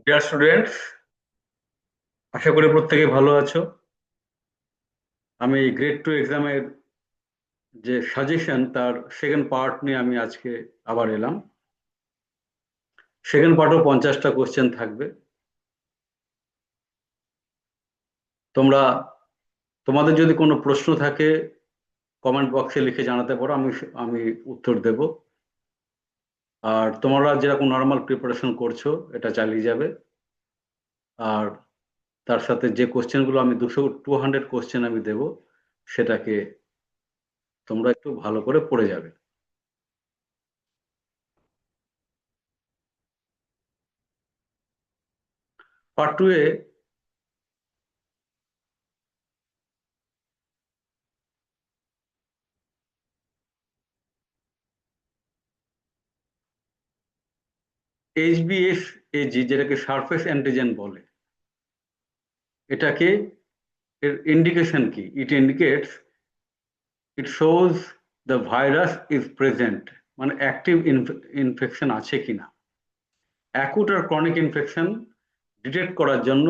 Dear students, আশা করি প্রত্যেকে ভালো আছো। আমি গ্রেড টু এক্সামের যে সাজেশন তার সেকেন্ড পার্ট নিয়ে আমি আজকে আবার এলাম। সেকেন্ড পার্টও 50টা কোশ্চেন থাকবে। তোমরা তোমাদের যদি কোনো প্রশ্ন থাকে কমেন্ট বক্সে লিখে জানাতে পারো, আমি আমি উত্তর দেব। আর তোমরা যেরকম নর্মাল প্রিপারেশন করছো এটা চালিয়ে যাবে। আর তার সাথে যে কোশ্চেনগুলো আমি 200 কোশ্চেন আমি দেব, সেটাকে তোমরা একটু ভালো করে পড়ে যাবে। পার্ট টু এ HbF AG, যেটাকে সারফেস অ্যান্টিজেন বলে, এটাকে এর ইন্ডিকেশন কি? It shows the virus is present, মানে অ্যাক্টিভ ইনফেকশন আছে কিনা। অ্যাকুট আর ক্রনিক ইনফেকশন ডিটেক্ট করার জন্য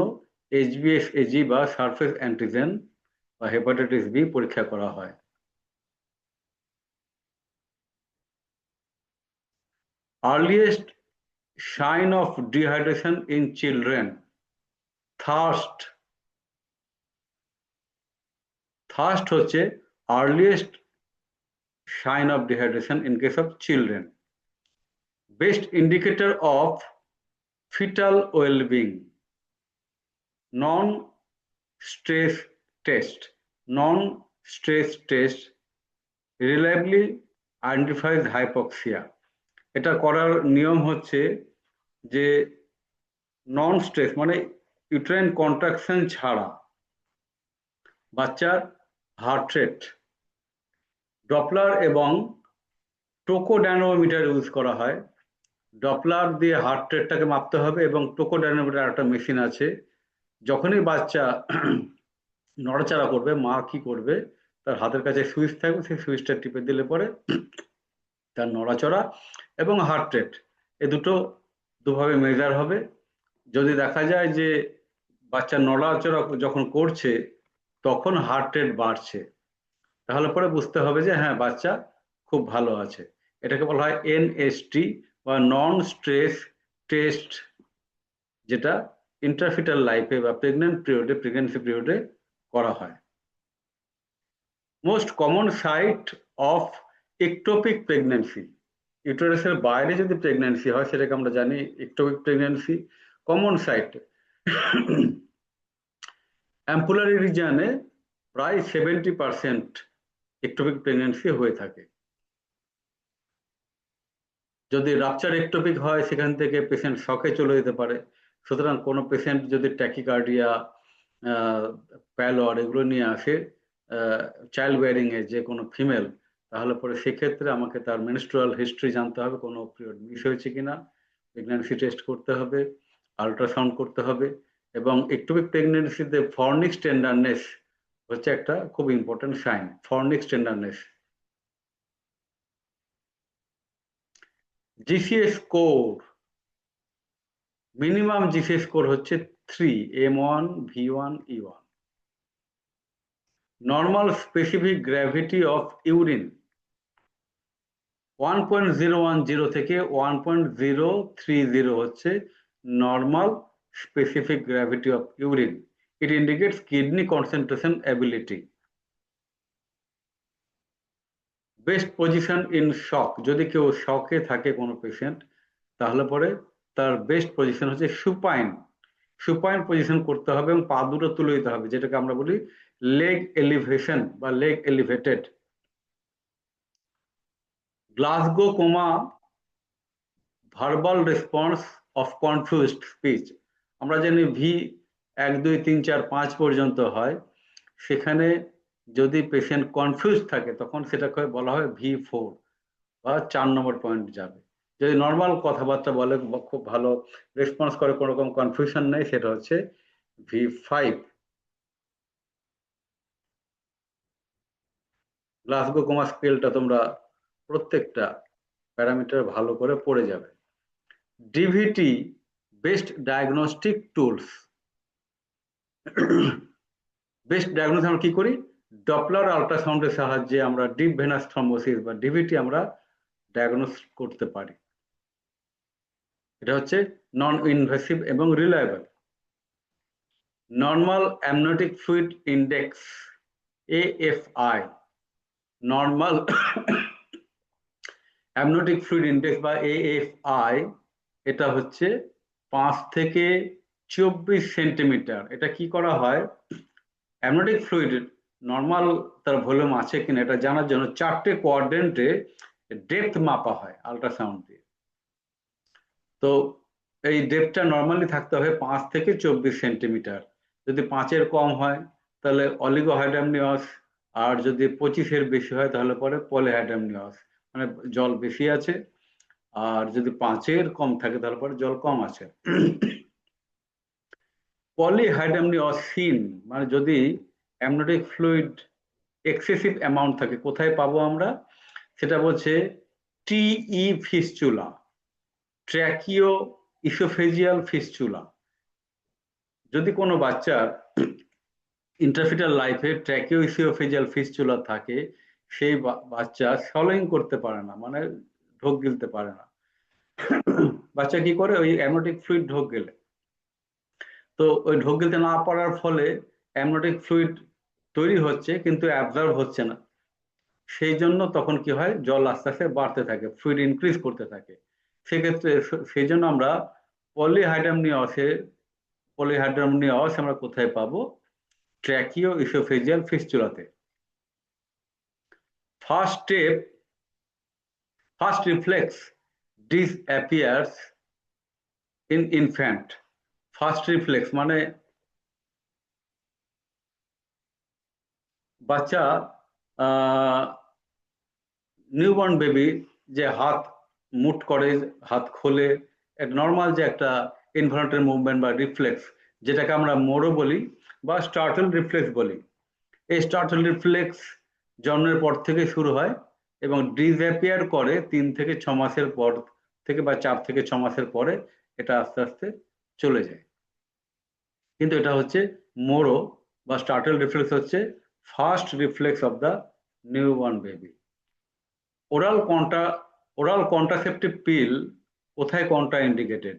HbF AG বা সারফেস অ্যান্টিজেন বা হেপাটাইটিস বি পরীক্ষা করা হয়। Earliest sign of dehydration in children, thirst. Thirst হচ্ছে earliest sign of dehydration in case of children. Best indicator of fetal well-being, non-stress test. Non-stress test reliably identifies hypoxia. এটা করার নিয়ম হচ্ছে যে নন স্ট্রেস মানে ইউট্রাইন কন্ট্রাকশন ছাড়া বাচ্চার heart rate, Doppler এবং টোকোডাইনোমিটার ইউজ করা হয়। ডপলার দিয়ে হার্ট রেটটাকে মাপতে হবে এবং টোকোডাইনোমিটার একটা মেশিন আছে। যখনই বাচ্চা নড়াচড়া করবে, মা কি করবে, তার হাতের কাছে সুইচ থাকবে, সেই সুইচটা টিপে দিলে পরে তার নড়াচড়া এবং হার্ট রেট এ দুটো দুভাবে মেজার হবে। যদি দেখা যায় যে বাচ্চা নড়াচড়া যখন করছে তখন হার্ট রেট বাড়ছে, তাহলে পরে বুঝতে হবে যে হ্যাঁ, বাচ্চা খুব ভালো আছে। এটাকে বলা হয় NST বা নন স্ট্রেস টেস্ট, যেটা ইন্ট্রাফিটাল লাইফে বা প্রেগনেন্সি পিরিয়ডে করা হয়। Most common site of ectopic pregnancy, ইউটেরাসের বাইরে যদি প্রেগনেন্সি হয় সেটাকে আমরা জানি ectopic pregnancy. Common site ampullary রিজিয়নে প্রায় 70% একটোপিক প্রেগনেন্সি হয়ে থাকে। যদি রাপচার একটোপিক হয় সেখান থেকে পেশেন্ট শকে চলে যেতে পারে। সুতরাং কোনো পেশেন্ট যদি ট্যাকিকার্ডিয়া, প্যালর এগুলো নিয়ে আসে চাইল্ড বেয়ারিং এ যে কোনো ফিমেল, তাহলে পরে সেক্ষেত্রে আমাকে তার মেনস্ট্রুয়াল হিস্ট্রি জানতে হবে, কোনো পিরিয়ড মিস হয়েছে কিনা, প্রেগন্যান্সি টেস্ট করতে হবে, আল্ট্রাসাউন্ড করতে হবে। এবং একটোপিক প্রেগনেন্সিতে ফর্নিক্স টেন্ডারনেস হচ্ছে একটা খুব important sign. Fornix tenderness. GCS score, minimum GCS score হচ্ছে 3, M1 V1 E1। Normal specific gravity of urine 1.010 থেকে 1.030 হচ্ছে normal specific gravity of urine. It indicates kidney concentration ability. Best position in shock, যদি কেউ শকে থাকে কোনো patient, তাহলে পরে তার বেস্ট পজিশন হচ্ছে সুপাইন। সুপাইন পজিশন করতে হবে এবং পা দুটো তুলে দিতে হবে, যেটাকে আমরা বলি লেগ এলিভেশন বা leg elevated. Glasgow coma verbal response of confused speech, আমরা জানি V1 2 3 4 5 পর্যন্ত হয়, সেখানে যদি পেশেন্ট কনফিউজ থাকে তখন সেটাকে বলা হয় V4 বা 4 নম্বর পয়েন্ট যাবে। যদি নর্মাল কথাবার্তা বলে খুব ভালো রেসপন্স করে, কোনো রকম কনফিউশন নেই, সেটা হচ্ছে V5। গ্লাসগো কোমা স্কেলটা তোমরা প্রত্যেকটা প্যারামিটার ভালো করে পড়ে যাবে। DVT best diagnostic tools. Best diagnose আমরা কি করি? ডপলার আল্ট্রাসাউন্ডের সাহায্যে আমরা ডিপ ভেনাস থ্রম্বোসিস বা ডিভিটি আমরা ডায়াগনোস করতে পারি। এটা হচ্ছে নন ইনভেসিভ এবং reliable. Normal amniotic fluid index, AFI, normal amniotic fluid index বা AFI, এটা হচ্ছে 5 থেকে 24 সেন্টিমিটার। এটা কি করা হয়? অ্যামনিওটিক ফ্লুইড নর্মাল তার ভলিউম আছে কিনা এটা জানার জন্য 4টে কোয়াড্রেন্টে ডেপথ মাপা হয় আল্ট্রাসাউন্ড দিয়ে। তো এই ডেপথটা নর্মালি থাকতে হবে 5 থেকে 24 সেন্টিমিটার। যদি 5-এর কম হয় তাহলে অলিগোহাইড্রামনিয়াস, আর যদি 25-এর বেশি হয় তাহলে পরে পলিহাইড্রামনিয়াস, মানে জল বেশি আছে। আর যদি 5-এর কম থাকে তাহলে পরে জল কম আছে। পলিহাইড্রামনিয়াসিন মানে যদি অ্যামনিওটিক ফ্লুইড এক্সেসিভ অ্যামাউন্ট থাকে, কোথায় পাবো আমরা? সেটা বলছে TE ফিস্চুলা, ট্র্যাকিও ইসোফেজিয়াল ফিস্চুলা। যদি কোনো বাচ্চার ইন্টারফিটাল লাইফে ট্র্যাকিও ইসোফেজিয়াল ফিস্চুলা থাকে, সেই বাচ্চা সলোইং করতে পারে না, মানে ঢোক গিলতে পারে না। বাচ্চা কি করে? ওই অ্যামনিওটিক ফ্লুইড ঢোক গেলে, তো ওই ঢোক গিলতে না পারার ফলে অ্যামনিওটিক ফ্লুইড তৈরি হচ্ছে কিন্তু অ্যাবজর্ব হচ্ছে না। সেই জন্য তখন কি হয়? জল আস্তে আস্তে বাড়তে থাকে, ফ্লুইড ইনক্রিজ করতে থাকে। সেক্ষেত্রে সেই জন্য আমরা পলিহাইড্রামনিয়াস আমরা কোথায় পাবো? ট্র্যাকিও ইসোফেজিয়াল ফিস্চুলাতে। First step, first reflex disappears in infant. First reflex মানে বাচ্চা নিউবর্ন বেবি যে হাত মুট করে, হাত খোলে, নর্মাল যে একটা ইনভলন্টারি মুভমেন্ট বা রিফ্লেক্স, যেটাকে আমরা মোরো বলি বা স্টার্টল রিফ্লেক্স বলি। এই স্টার্টল রিফ্লেক্স জন্মের পর থেকে শুরু হয় এবং ডিসঅ্যাপিয়ার করে 3 থেকে 6 মাসের পর থেকে, বা 4 থেকে 6 মাসের পরে এটা আস্তে আস্তে চলে যায়। কিন্তু এটা হচ্ছে মোরো বা স্টার্টল রিফ্লেক্স হচ্ছে first reflex of the newborn baby. Oral contraceptive pill কোথায় contraindicated?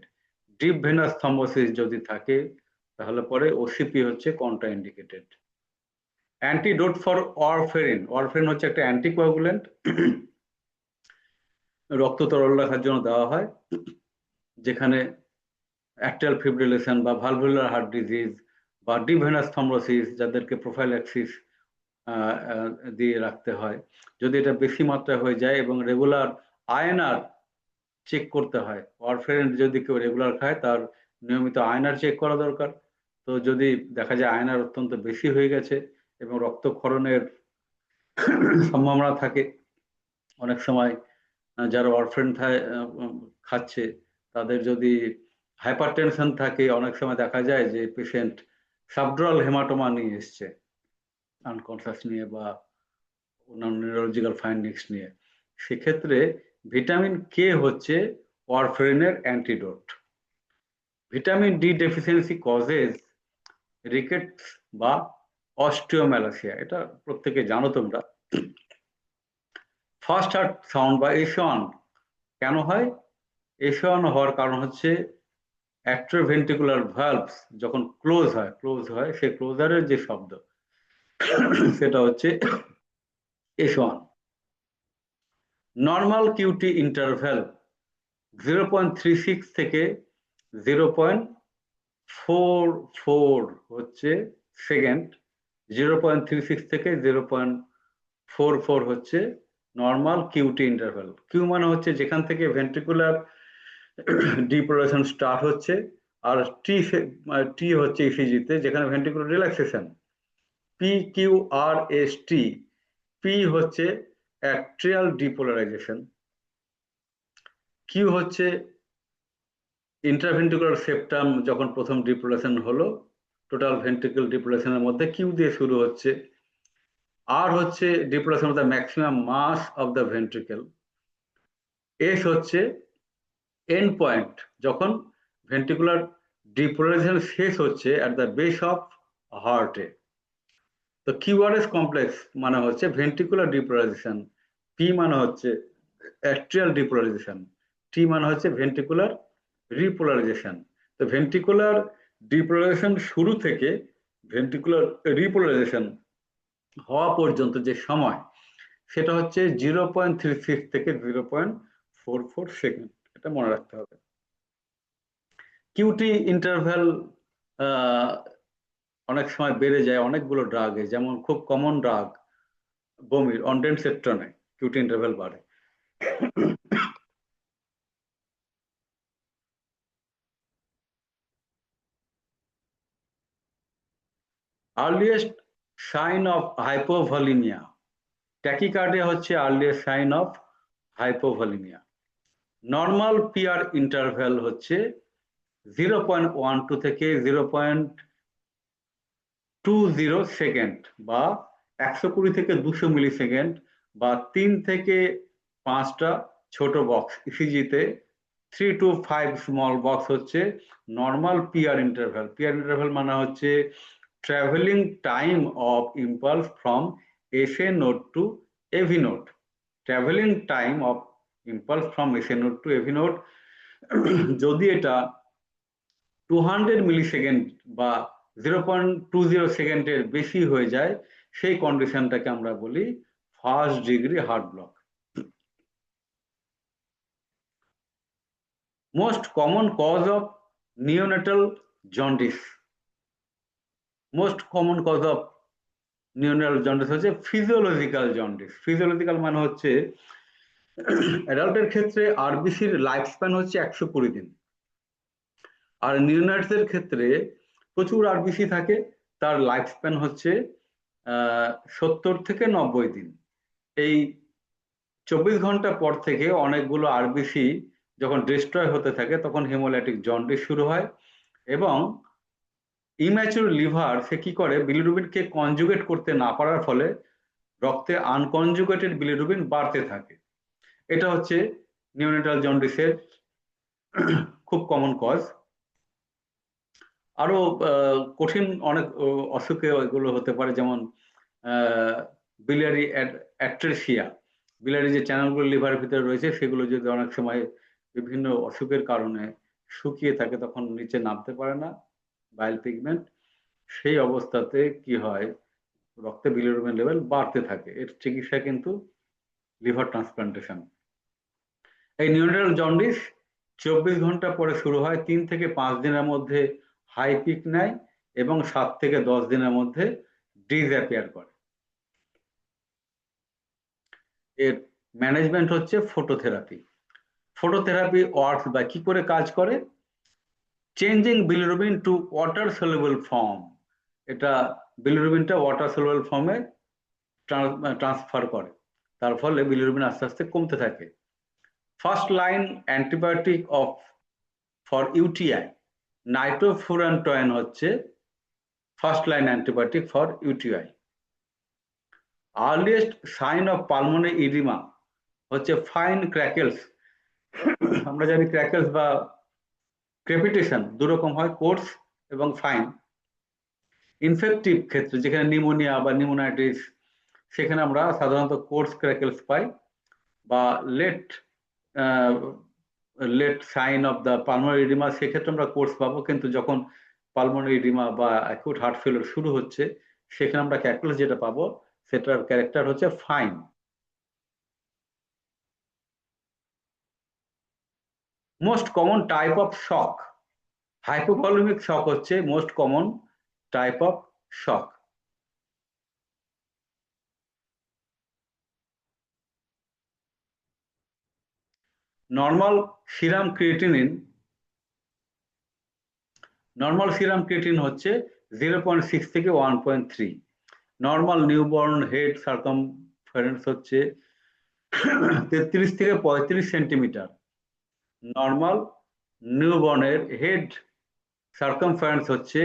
Deep venous thrombosis যদি থাকে তাহলে পরে OCP হচ্ছে contraindicated. Antidote for warfarin, warfarin হচ্ছে একটা অ্যান্টিকোয়াগুলেন্ট, রক্ত তরল রাখার জন্য দেওয়া হয়। যেখানে অ্যাট্রিয়াল ফিব্রিলেশন বা ভালভুলার হার্ট ডিজিজ বা ডিপ ভেনাস থ্রম্বোসিস, যাদেরকে প্রোফাইল্যাক্সিস দিয়ে রাখতে হয়, যদি এটা বেশি মাত্রায় হয়ে যায় এবং রেগুলার আয়এনআর চেক করতে হয়। ওয়ারফেরিন যদি কেউ রেগুলার খায় তার নিয়মিত আয়এনআর চেক করা দরকার। তো যদি দেখা যায় আয়এনআর অত্যন্ত বেশি হয়ে গেছে এবং রক্তক্ষরণের সম্ভাবনা থাকে, অনেক সময় যারা ওয়ারফেরিন খাচ্ছে তাদের যদি হাইপারটেনশন থাকে, অনেক সময় দেখা যায় যে পেশেন্ট সাবডুরাল হেমাটোমা নিয়ে এসছে, আনকনসাস নিয়ে বা অন্যান্য নিউরোলজিক্যাল ফাইন্ডিংস নিয়ে। সেক্ষেত্রে ভিটামিন কে হচ্ছে ওয়ারফেরিনের antidote. Vitamin D deficiency causes rickets বা অস্টিওম্যালাসিয়া, এটা প্রত্যেকে জানো তোমরা। ফার্স্ট হার্ট সাউন্ড বা এস1 কেন হয়? এস1 হওয়ার কারণ হচ্ছে অ্যাট্রোভেন্ট্রিকুলার ভালভস যখন ক্লোজ হয় সেই ক্লোজারের যে শব্দ সেটা হচ্ছে এস1। নর্মাল কিউটি ইন্টারভ্যাল 0.36 থেকে 0.44 হচ্ছে সেকেন্ড, 0.36 থেকে 0.44 হচ্ছে নর্মাল কিউটি ইন্টারভ্যাল। কিউ মানে হচ্ছে যেখান থেকে ভেন্ট্রিকুলার ডিপোলেশন স্টার্ট হচ্ছে, আর টি হচ্ছে ইসিজিতে যেখানে ভেন্ট্রিকুলার রিল্যাক্সেশন। PQRST, পি হচ্ছে অ্যাট্রিয়াল ডিপোলারাইজেশন, কিউ হচ্ছে ইন্ট্রাভেন্ট্রিকুলার সেপ্টাম যখন প্রথম ডিপোলেশন হলো, টোটাল ভেন্ট্রিকুলার ডিপোলেশনের মধ্যে কিউ দিয়ে শুরু হচ্ছে। আর হচ্ছে depolarisation of the maximum mass of the ventricle. S হচ্ছে এন্ড পয়েন্ট যখন ভেন্ট্রিকুলার ডিপোলারাইজেশন শেষ হচ্ছে অ্যাট দ্য বেস অফ হার্টে। তো কিউআরএস কমপ্লেক্স মানে হচ্ছে ভেন্ট্রিকুলার ডিপোলারাইজেশন, পি মানে হচ্ছে অ্যাট্রিয়াল ডিপোলারাইজেশন, টি মানে হচ্ছে ভেন্ট্রিকুলার রিপোলারাইজেশন। তো ভেন্ট্রিকুলার ডিপোলারাইজেশন শুরু থেকে ভেন্ট্রিকুলার রিপোলারাইজেশন হওয়া পর্যন্ত যে সময়, সেটা হচ্ছে 0.36 থেকে 0.44 সেকেন্ড। এটা মনে রাখতে হবে। কিউটি ইন্টারভ্যাল অনেক সময় বেড়ে যায় অনেকগুলো ড্রাগে, যেমন খুব কমন ড্রাগ বমির অনডেনসেট্রনে কিউটি ইন্টারভ্যাল বাড়ে। Earliest sign of hypovolaemia, tachycardia হচ্ছে earliest sign of hypovolaemia. Normal PR interval হচ্ছে 0.12 থেকে 0.20 সেকেন্ড বা 120 থেকে 200 মিলি সেকেন্ড, বা 3 থেকে 5টা ছোট বক্স ইসিজিতে 3 to 5 স্মল বক্স হচ্ছে normal PR interval. PR interval মানে হচ্ছে travelling time of impulse from SA node to AV node. Travelling time of impulse from SA node to AV node যদি এটা 200 মিলি সেকেন্ড বা 0.20 সেকেন্ডের বেশি হয়ে যায়, সেই কন্ডিশনটাকে আমরা বলি first degree heart block. Most common cause of neonatal jaundice, most common cause of neonatal jaundice হচ্ছে ফিজিওলজিক্যাল জন্ডিস। ফিজিওলজিক্যাল মানে হচ্ছে অ্যাডাল্টের ক্ষেত্রে আরবিসির লাইফ স্প্যান হচ্ছে 120 দিন, আর নিওনেটসের ক্ষেত্রে প্রচুর আরবিসি থাকে, তার লাইফ স্প্যান হচ্ছে 70 থেকে 90 দিন। এই 24 ঘন্টা পর থেকে অনেকগুলো আরবিসি যখন ডিস্ট্রয় হতে থাকে তখন হেমোলাইটিক জন্ডিস শুরু হয়, এবং ইম্যাচুর লিভার সে কি করে, বিলিরুবিনকে কনজুগেট করতে না পারার ফলে রক্তে আনকনজুগেটেড বিলিরুবিন বাড়তে থাকে। এটা হচ্ছে নিওনেটাল জন্ডিসের খুব কমন কজ। আরো কঠিন অনেক অসুখে এগুলো হতে পারে, যেমন biliary atresia, বিলারি যে চ্যানেলগুলো লিভারের ভিতরে রয়েছে সেগুলো যদি অনেক সময় বিভিন্ন অসুখের কারণে শুকিয়ে থাকে তখন নিচে নামতে পারে না বাইল পিগমেন্ট, সেই অবস্থাতে কি হয়, রক্তে বিলিরুবিন লেভেল বাড়তে থাকে। এর চিকিৎসা কিন্তু লিভার ট্রান্সপ্লান্টেশন। এই নিউরোনাল জন্ডিস 24 ঘন্টা পরে শুরু হয়, 3 থেকে 5 দিনের মধ্যে হাই পিক নেয় এবং 7 থেকে 10 দিনের মধ্যে ডিসঅ্যাপিয়ার করে। এর ম্যানেজমেন্ট হচ্ছে ফটোথেরাপি। ফটোথেরাপি ওয়ার্কস বা কি করে কাজ করে, changing bilirubin to water soluble form, এটা বিলিরুবিনটা ওয়াটার সলিউবল ফর্মে ট্রান্সফার করে, তার ফলে বিলিরুবিন আস্তে আস্তে কমতে থাকে। First line antibiotic of for UTI, nitrofurantoin হচ্ছে first line antibiotic for UTI. Earliest sign of pulmonary oedema হচ্ছে ফাইন ক্র্যাকেলস। আমরা জানি ক্র্যাকেলস বা ক্রেপিটেশন দুরকম হয়, কোর্স এবং ফাইন। ইনফেক্টিভ ক্ষেত্রে যেখানে নিউমোনিয়া বা নিউমোনাইটিস, সেখানে আমরা সাধারণত কোর্স ক্র্যাকেলস পাই, বা late late sign of the pulmonary oedema সেক্ষেত্রে আমরা কোর্স পাবো, কিন্তু যখন পালমোনারি ইডিমা বা অ্যাকিউট হার্ট ফেলিওর শুরু হচ্ছে সেখানে আমরা ক্র্যাকেলস যেটা পাবো সেটার ক্যারেক্টার হচ্ছে fine. Most common type of shock, hypovolaemic shock হচ্ছে most common type of shock. Normal serum creatinine, normal serum creatine হচ্ছে 0.6 থেকে 1.3। নর্মাল নিউবর্ন হেড সার্কামফারেন্স হচ্ছে 33 থেকে 35 সেন্টিমিটার। নর্মাল নিউবর্নের হেড সার্কামফারেন্স হচ্ছে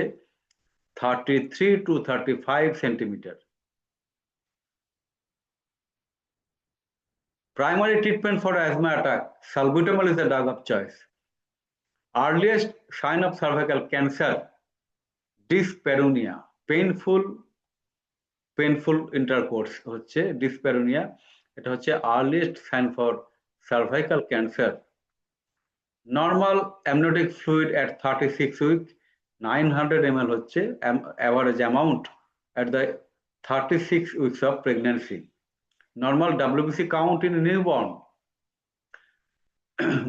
33 to 35 centimetre. Primary treatment for asthma attack, salbutamol is the drug of choice. Earliest sign of cervical cancer, dyspareunia, painful intercourse হচ্ছে dyspareunia, এটা হচ্ছে earliest sign for cervical cancer. Normal amniotic fluid at 36 week 900 ml হচ্ছে average amount at the 36 weeks of pregnancy. Normal WBC count in newborn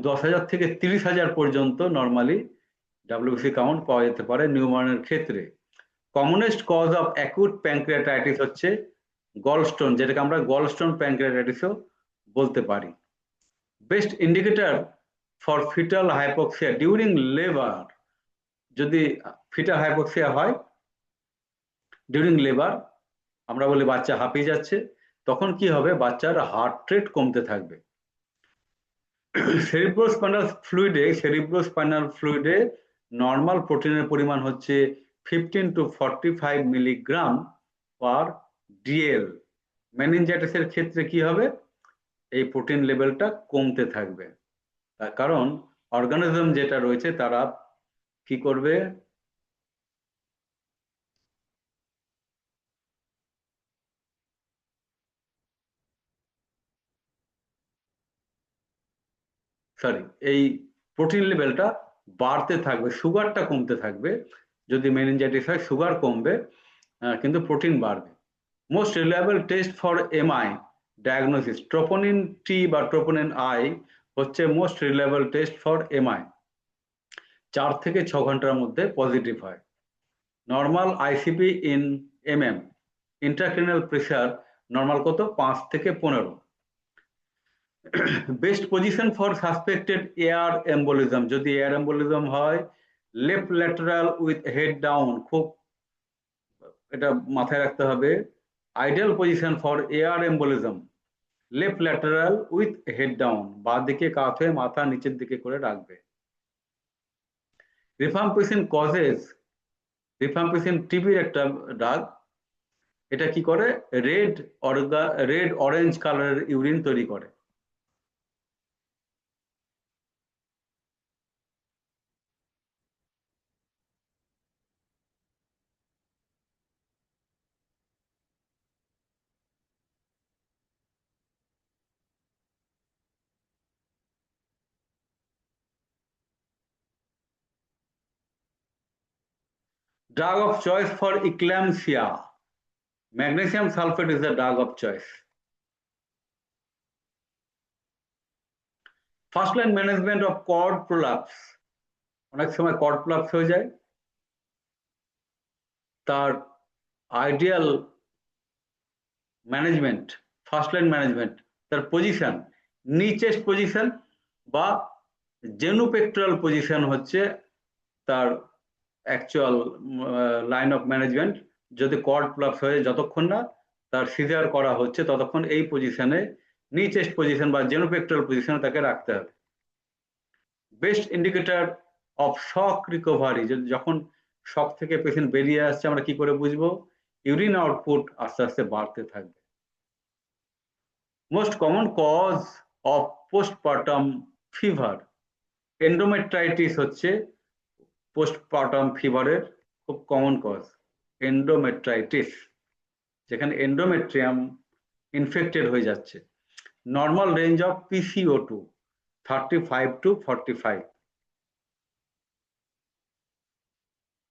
10,000 থেকে 30,000 পর্যন্ত normally WBC count পাওয়া যেতে পারে নিউবর্নের ক্ষেত্রে। Commonest cause of acute pancreatitis হচ্ছে gallstone, যেটাকে আমরা গলস্টোন প্যানক্রিয়াটাইটিসও বলতে পারি। Best indicator for fetal hypoxia during labour, যদি ফিটাল হাইপোক্সিয়া হয় ডিউরিং লেবার, আমরা বলি বাচ্চা হাঁপিয়ে যাচ্ছে, তখন কি হবে, বাচ্চার হার্ট রেট কমতে থাকবে। সেরিব্রোস্পাইনাল ফ্লুইডে নর্মাল প্রোটিনের পরিমাণ হচ্ছে 15 to 45 মিলিগ্রাম পার ডিএল। মেনিনজাইটিসের ক্ষেত্রে কি হবে, এই প্রোটিন লেভেলটা কমতে থাকবে, তার কারণ অর্গানিজম যেটা রয়েছে তারা কি করবে, সরি, এই প্রোটিন লেভেলটা বাড়তে থাকবে, সুগারটা কমতে থাকবে। যদি মেনিনজাইটিস হয় সুগার কমবে, কিন্তু প্রোটিন বাড়বে। Most reliable test for MI diagnosis, troponin T বা ট্রোপোনিন আই হচ্ছে most reliable test for MI, 4 থেকে 6 ঘন্টার মধ্যে পজিটিভ হয়। Normal ICP in MM, intracranial pressure normal কত, 5 থেকে 15। Best position for suspected air embolism, যদি এয়ার এম্বোলিজম হয় left lateral with head down, খুব এটা মাথায় রাখতে হবে। Ideal position for air embolism left lateral with head down, বাঁ দিকে কাত হয়ে মাথা নিচের দিকে করে রাখবে। রিফাম্পিসিন কজেস, রিফাম্পিসিন টিবির একটা ড্রাগ, এটা কি করে, রেড অরেঞ্জ কালারের ইউরিন তৈরি করে। Drug of choice for eclampsia, magnesium sulfate is the drug of choice. First line management of cord prolapse, অনেক সময় কর্ড প্রলাপস হয়ে যায়, তার ideal management, first line management, তার পজিশন নিচেস্ট পজিশন বা জেনুপেক্ট্রাল পজিশন হচ্ছে তার অ্যাকচুয়াল লাইন অফ ম্যানেজমেন্ট। যদি কর্ড প্রলাপস হয়ে যতক্ষণ না তার সিজার করা হচ্ছে ততক্ষণ এই পজিশনে, নিচেস্ট পজিশন বা জেনুপেক্ট্রাল পজিশনে তাকে রাখতে হবে। Best indicator of shock recovery, যখন শক থেকে পেশেন্ট বেরিয়ে আসছে আমরা কি করে বুঝবো, ইউরিন আউটপুট আস্তে আস্তে বাড়তে থাকবে। Most common cause of postpartum fever, endometritis হচ্ছে পোস্টপার্টাম ফিভারের খুব কমন কজ, এন্ডোমেট্রাইটিস, যেখানে এন্ডোমেট্রিয়াম ইনফেক্টেড হয়ে যাচ্ছে। Normal range of PCO2 35 to 45।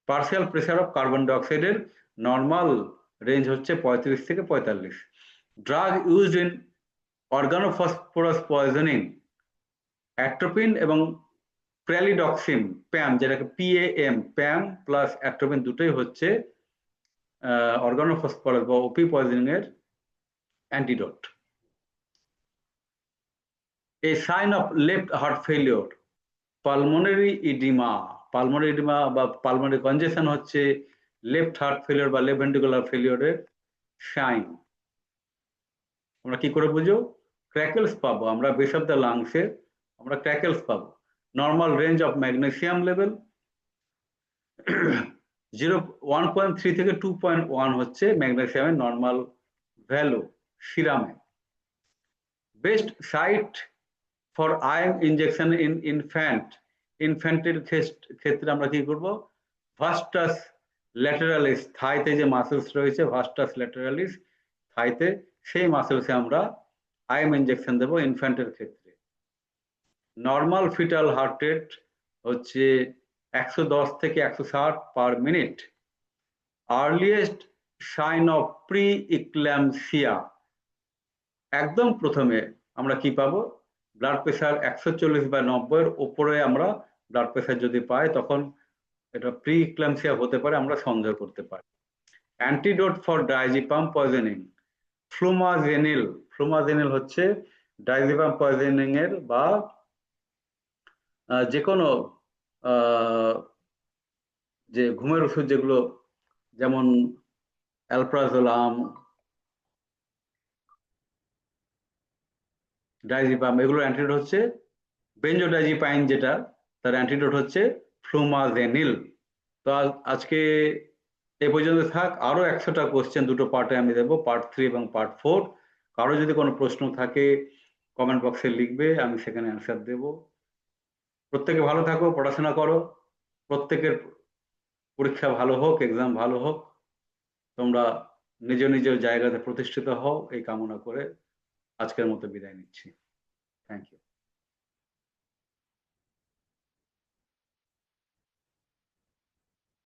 Partial pressure of carbon ডাইঅক্সাইডের নর্মাল রেঞ্জ হচ্ছে 35 থেকে 45। Drug used in organophosphorus poisoning, atropine এবং প্র্যালিডক্সিন প্যাম, যেটাকে PAM, প্যাম প্লাস অ্যাট্রোপিন দুটোই হচ্ছে অর্গানোফসফরাস বা ওপি পয়জনিং এর antidote. A sign of left heart failure, pulmonary oedema, pulmonary oedema বা পালমোনারি কনজেশন হচ্ছে লেফট হার্ট ফেলিওর বা লেফট ভেন্ট্রিকুলার ফেলিওরের সাইন। আমরা কি করে বুঝবো, ক্র্যাকেলস পাবো আমরা, বেস অফ দ্য লাংসে আমরা ক্র্যাকেলস পাবো। Normal range of magnesium level 1.3 থেকে 2.1 হচ্ছে ম্যাগনেসিয়ামের নর্মাল ভ্যালু সিরামে। Best site for iron injection in infant ইনফ্যান্টের ক্ষেত্রে আমরা কি করব, ভাস্টাস ল্যাটেরালিস, থাইতে যে মাসেলস রয়েছে ভাস্টাস ল্যাটেরালিস থাইতে, সেই মাসেলসে আমরা আইএম ইনজেকশন দেবো ইনফ্যান্টের ক্ষেত্রে। নর্মাল ফিটাল হার্ট রেট হচ্ছে 110 থেকে 160 per minute. Earliest sign of pre eclampsia, একদম প্রথমে আমরা কি পাবো, ব্লাড প্রেশার 140/90 ওপরে আমরা ব্লাড প্রেশার যদি পাই তখন এটা প্রি ইক্ল্যাম্পসিয়া হতে পারে, আমরা সন্দেহ করতে পারি। Antidote for diazepam poisoning, flumazenil. Flumazenil হচ্ছে ডাইজিপাম পয়জনিং এর বা যে কোনো যে ঘুমের ওষুধ যেগুলো, যেমন অ্যালপ্রাজোলাম, ডাইজিপাম, এগুলোর অ্যান্টিডোট হচ্ছে বেনজোডাইজিপাইন, যেটা তার অ্যান্টিডোট হচ্ছে ফ্লুমাজেনিল। তো আজকে এই পর্যন্ত থাক। আরো 100টা কোশ্চেন দুটো পার্টে আমি দেবো, পার্ট 3 এবং পার্ট 4। কারো যদি কোনো প্রশ্ন থাকে কমেন্ট বক্সে লিখবে, আমি সেখানে অ্যান্সার দেব। প্রত্যেকে ভালো থাকো, পড়াশোনা করো, প্রত্যেকের পরীক্ষা ভালো হোক, এক্সাম ভালো হোক, তোমরা নিজ নিজ জায়গাতে প্রতিষ্ঠিত হও, এই কামনা করে আজকের মতো বিদায় নিচ্ছি। Thank you.